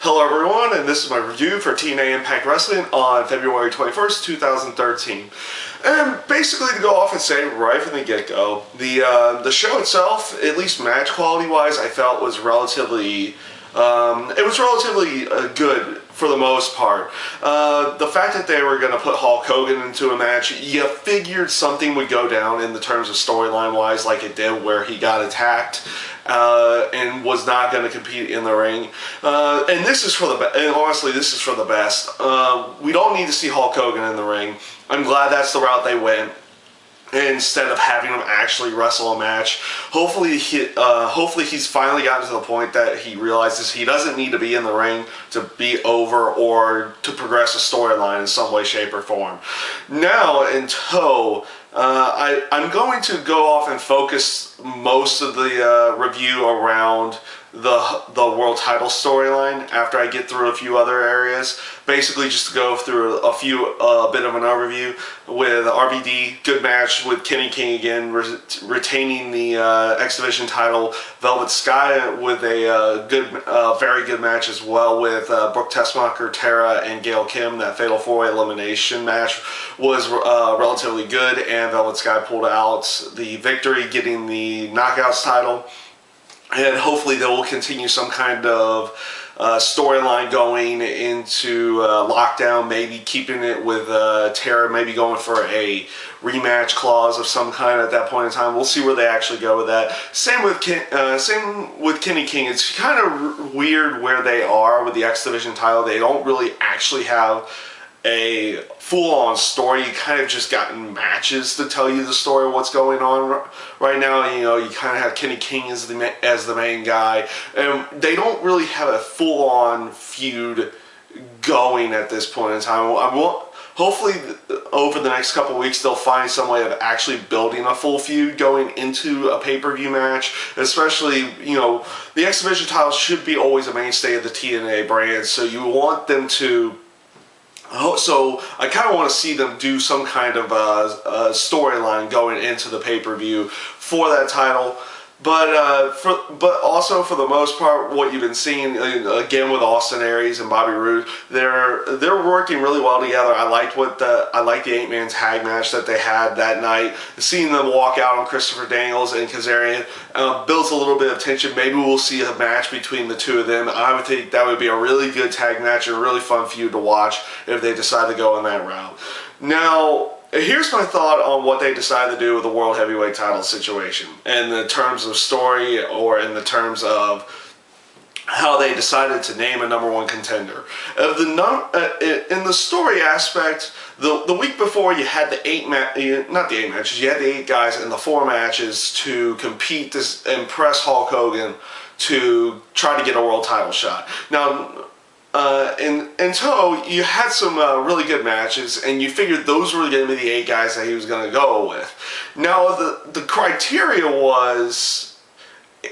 Hello everyone, and this is my review for TNA Impact Wrestling on February 21st, 2013. And basically to go off and say right from the get-go, the show itself, at least match quality-wise, I felt was relatively good for the most part. The fact that they were going to put Hulk Hogan into a match, you figured something would go down in the terms of storyline-wise, like it did where he got attacked and was not going to compete in the ring. And this is for the and honestly, this is for the best. We don't need to see Hulk Hogan in the ring. I'm glad that's the route they went, instead of having him actually wrestle a match. Hopefully he's finally gotten to the point that he realizes he doesn't need to be in the ring to be over or to progress a storyline in some way, shape, or form. Now, in tow, I'm going to go off and focus most of the review around the world title storyline after I get through a few other areas. Basically just to go through a bit of an overview with RVD, good match with Kenny King again, retaining the X Division title. Velvet Sky with a very good match as well with Brooke Tessmacher, Tara, and Gail Kim. That Fatal 4-Way elimination match was relatively good, and Velvet Sky pulled out the victory, getting the Knockouts title. And hopefully they will continue some kind of storyline going into Lockdown, maybe keeping it with Tara, maybe going for a rematch clause of some kind at that point in time. We'll see where they actually go with that. Same with Kenny King. It's kind of weird where they are with the X Division title. They don't really actually have a full-on story. You kind of just gotten matches to tell you the story of what's going on right now. You know, you kind of have Kenny King as the main guy, and they don't really have a full-on feud going at this point in time. Hopefully over the next couple weeks they'll find some way of actually building a full feud going into a pay-per-view match. Especially, you know, the X Division title should be always a mainstay of the TNA brand, so you want them to. So I kind of want to see them do some kind of storyline going into the pay-per-view for that title. But also for the most part, what you've been seeing again with Austin Aries and Bobby Roode, they're working really well together. I liked the 8-man tag match that they had that night. Seeing them walk out on Christopher Daniels and Kazarian builds a little bit of tension. Maybe we'll see a match between the two of them. I would think that would be a really good tag match and a really fun feud to watch if they decide to go in that route. Now, here's my thought on what they decided to do with the World Heavyweight title situation in the terms of story or in the terms of how they decided to name a #1 contender. In the story aspect, the week before you had not the 8 matches, you had the 8 guys in the 4 matches to compete to impress Hulk Hogan to try to get a world title shot. Now, in tow, you had some really good matches, and you figured those were going to be the 8 guys that he was going to go with. Now, the criteria was,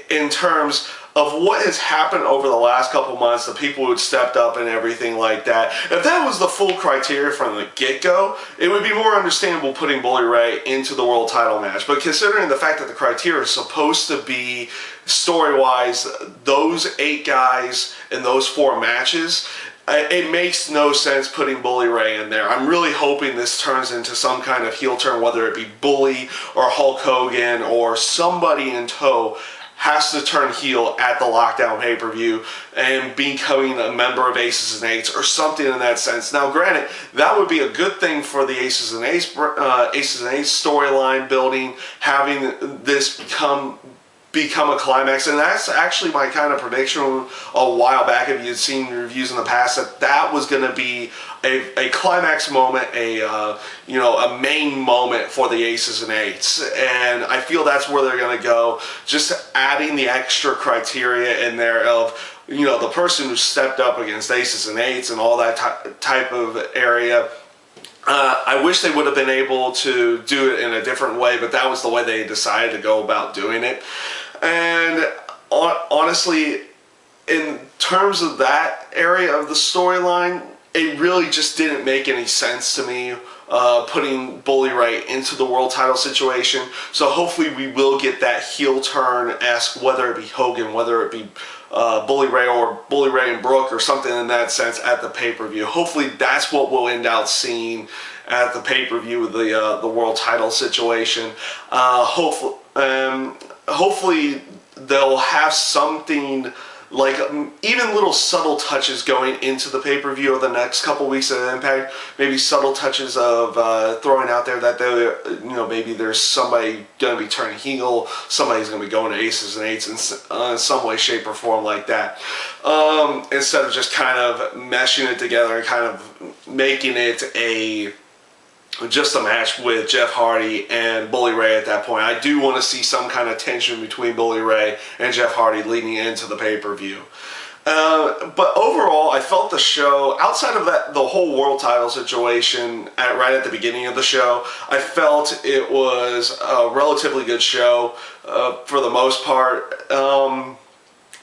in terms of what has happened over the last couple months, the people who had stepped up and everything like that. If that was the full criteria from the get-go, it would be more understandable putting Bully Ray into the world title match. But considering the fact that the criteria is supposed to be, story-wise, those 8 guys in those 4 matches, it makes no sense putting Bully Ray in there. I'm really hoping this turns into some kind of heel turn, whether it be Bully or Hulk Hogan or somebody in tow has to turn heel at the Lockdown pay-per-view and becoming a member of Aces and Eights or something in that sense. Now, granted, that would be a good thing for the Aces and Eights storyline building, having this become a climax, and that's actually my kind of prediction a while back. If you'd seen reviews in the past, that was going to be a climax moment, a main moment for the Aces and Eights, and I feel that's where they're going to go. Just adding the extra criteria in there of, you know, the person who stepped up against Aces and Eights and all that type of area. I wish they would have been able to do it in a different way, but that was the way they decided to go about doing it. And honestly, in terms of that area of the storyline, it really just didn't make any sense to me putting Bully Ray into the world title situation. So hopefully we will get that heel turn-esque, whether it be Hogan, whether it be Bully Ray or Bully Ray and Brooke or something in that sense at the pay-per-view. Hopefully that's what we'll end out seeing at the pay-per-view with the world title situation. Hopefully they'll have something like even little subtle touches going into the pay-per-view of the next couple weeks of Impact. Maybe subtle touches of throwing out there that maybe there's somebody going to be turning heel, somebody's going to be going to aces and eights in some way, shape, or form like that. Instead of just kind of meshing it together and kind of making it just a match with Jeff Hardy and Bully Ray at that point. I do want to see some kind of tension between Bully Ray and Jeff Hardy leading into the pay-per-view. But overall, I felt the show, outside of the whole world title situation right at the beginning of the show, I felt it was a relatively good show for the most part.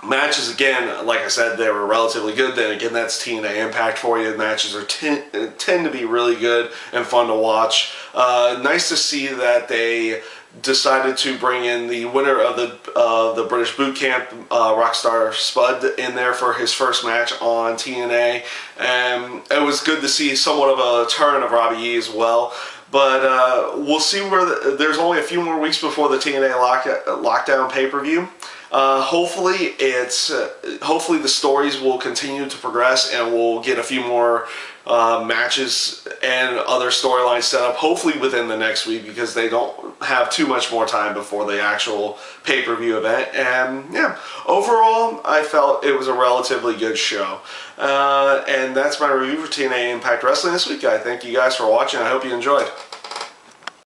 Matches, again, like I said, they were relatively good. Then again, that's TNA Impact for you. Matches tend to be really good and fun to watch. Nice to see that they decided to bring in the winner of the British Boot Camp, Rockstar Spud, in there for his first match on TNA. And it was good to see somewhat of a turn of Robbie E as well. But we'll see where there's only a few more weeks before the TNA Lockdown pay-per-view. Hopefully the stories will continue to progress and we'll get a few more matches and other storylines set up, hopefully within the next week, because they don't have too much more time before the actual pay-per-view event. And yeah, overall, I felt it was a relatively good show. And that's my review for TNA Impact Wrestling this week. I thank you guys for watching. I hope you enjoyed.